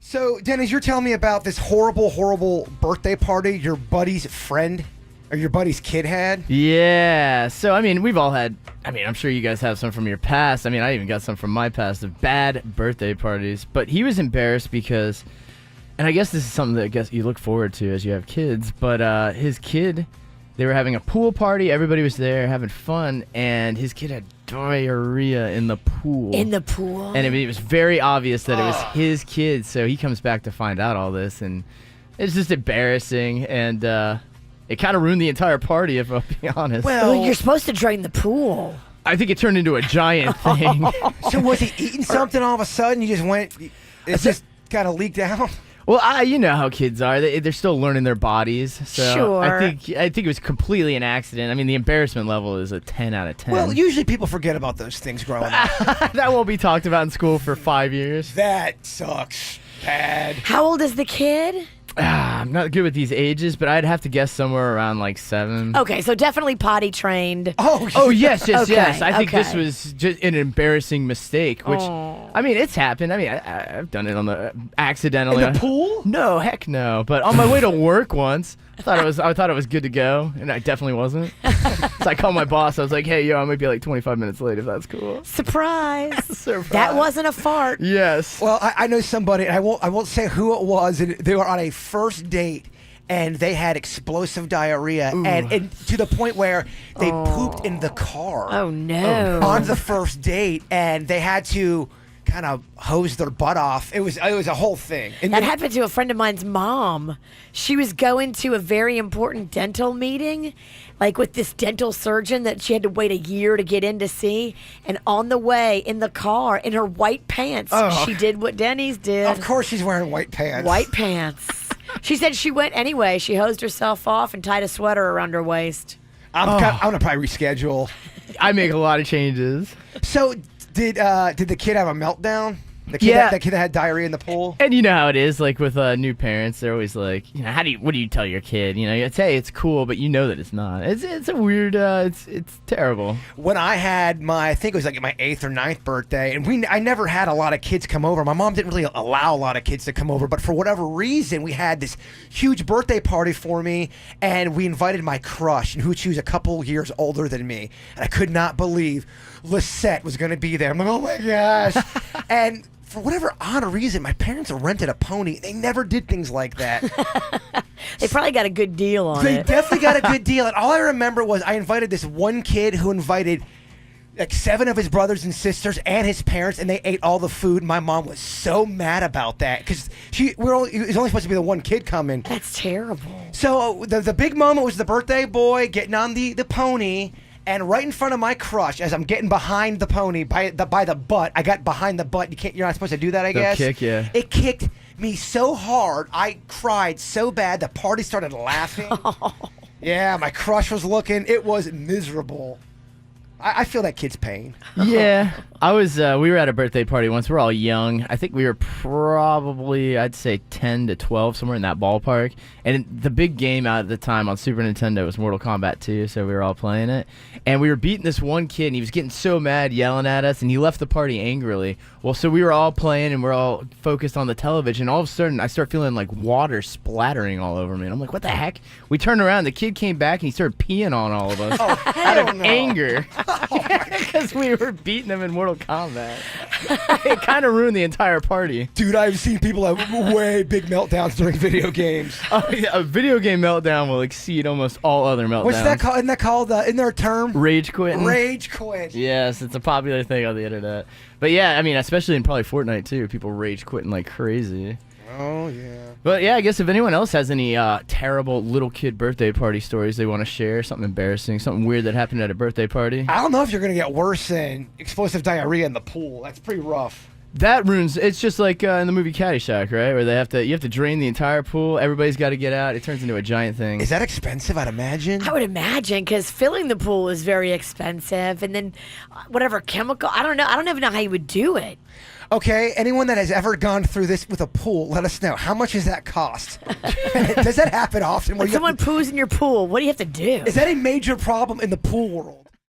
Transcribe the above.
So, Dennys, you're telling me about this horrible birthday party your buddy's friend or your buddy's kid had? Yeah. So, I mean, we've all had, I'm sure you guys have some from your past. I mean, I even got some from my past of bad birthday parties. But he was embarrassed because, and I guess this is something that I guess you look forward to as you have kids, but his kid, they were having a pool party. Everybody was there having fun, and his kid had diarrhea in the pool. In the pool? And it was very obvious that it was his kid, so he comes back to find out all this, and it's just embarrassing, and it kind of ruined the entire party, if I'll be honest. Well, you're supposed to drain the pool. I think it turned into a giant thing. So was he eating something all of a sudden? You just went, it just kind of leaked out? Well, you know how kids are. They're still learning their bodies. So Sure. I think it was completely an accident. I mean, the embarrassment level is a 10 out of 10. Well, usually people forget about those things growing up. That won't be talked about in school for 5 years. That sucks bad. How old is the kid? I'm not good with these ages, but I'd have to guess somewhere around like 7. Okay, so definitely potty trained. Oh, yes. Okay, I think this okay. was just an embarrassing mistake, which, I mean, it's happened. I mean, I've done it on the accidentally. In the pool? No, heck no. But on my way to work once, I thought it was good to go, and I definitely wasn't. So I called my boss. I was like, "Hey, I might be like 25 minutes late if that's cool." Surprise. Surprise. That wasn't a fart. Yes. Well, I know somebody, and I won't say who it was, and they were on a first date, and they had explosive diarrhea, and to the point where they pooped in the car. Oh, no. On the first date, and they had to kind of hose their butt off. It was a whole thing. And That happened to a friend of mine's mom. She was going to a very important dental meeting, like with this dental surgeon that she had to wait a year to get in to see. And on the way in the car, in her white pants, she did what Dennys did. Of course she's wearing white pants. White pants. She said she went anyway. She hosed herself off and tied a sweater around her waist. I'm going to probably reschedule. I make a lot of changes. So did the kid have a meltdown? The kid that had diarrhea in the pool? And you know how it is, like with new parents, they're always like, what do you tell your kid? It's, hey, it's cool, but you know that it's not. It's a weird, it's terrible. When I had I think it was like my 8th or 9th birthday, and I never had a lot of kids come over. My mom didn't really allow a lot of kids to come over, but for whatever reason, we had this huge birthday party for me, and we invited my crush, and she was a couple years older than me, and I could not believe Lisette was going to be there. I'm like, oh my gosh. And for whatever odd reason, my parents rented a pony. They never did things like that. They probably got a good deal on They it. definitely got a good deal. And all I remember was I invited this one kid who invited like 7 of his brothers and sisters and his parents, and they ate all the food. My mom was so mad about that because it was only supposed to be the one kid coming. That's terrible. So the big moment was the birthday boy getting on the pony. And right in front of my crush, as I'm getting behind the pony by the butt, I got behind the butt. You're not supposed to do that, I guess. Kick, yeah. It kicked me so hard, I cried so bad. The party started laughing. Yeah, my crush was looking. It was miserable. I feel that kid's pain. Yeah. We were at a birthday party once. We're all young. I think we were probably, I'd say 10 to 12, somewhere in that ballpark. And the big game out at the time on Super Nintendo was Mortal Kombat 2, so we were all playing it. And we were beating this one kid, and he was getting so mad, yelling at us, and he left the party angrily. Well, so we were all playing, and we're all focused on the television. All of a sudden, I start feeling like water splattering all over me. And I'm like, what the heck? We turned around, the kid came back, and he started peeing on all of us out of anger. Because we were beating him in Mortal Kombat. It kind of ruined the entire party. Dude, I've seen people have way big meltdowns during video games. A video game meltdown will exceed almost all other meltdowns. What's that called? Isn't that called, isn't there a term? Rage quitting. Rage quit. Yes, it's a popular thing on the internet. But yeah, I mean, especially in probably Fortnite too, people rage quitting like crazy. Oh, yeah. But yeah, I guess if anyone else has any terrible little kid birthday party stories they want to share, something embarrassing, something weird that happened at a birthday party. I don't know if you're going to get worse than explosive diarrhea in the pool. That's pretty rough. That ruins. It's just like in the movie Caddyshack, right? Where you have to drain the entire pool. Everybody's got to get out. It turns into a giant thing. Is that expensive? I'd imagine. I would imagine, because filling the pool is very expensive, and then whatever chemical. I don't know. I don't even know how you would do it. Okay, anyone that has ever gone through this with a pool, let us know. How much does that cost? Does that happen often? When someone poos in your pool, what do you have to do? Is that a major problem in the pool world?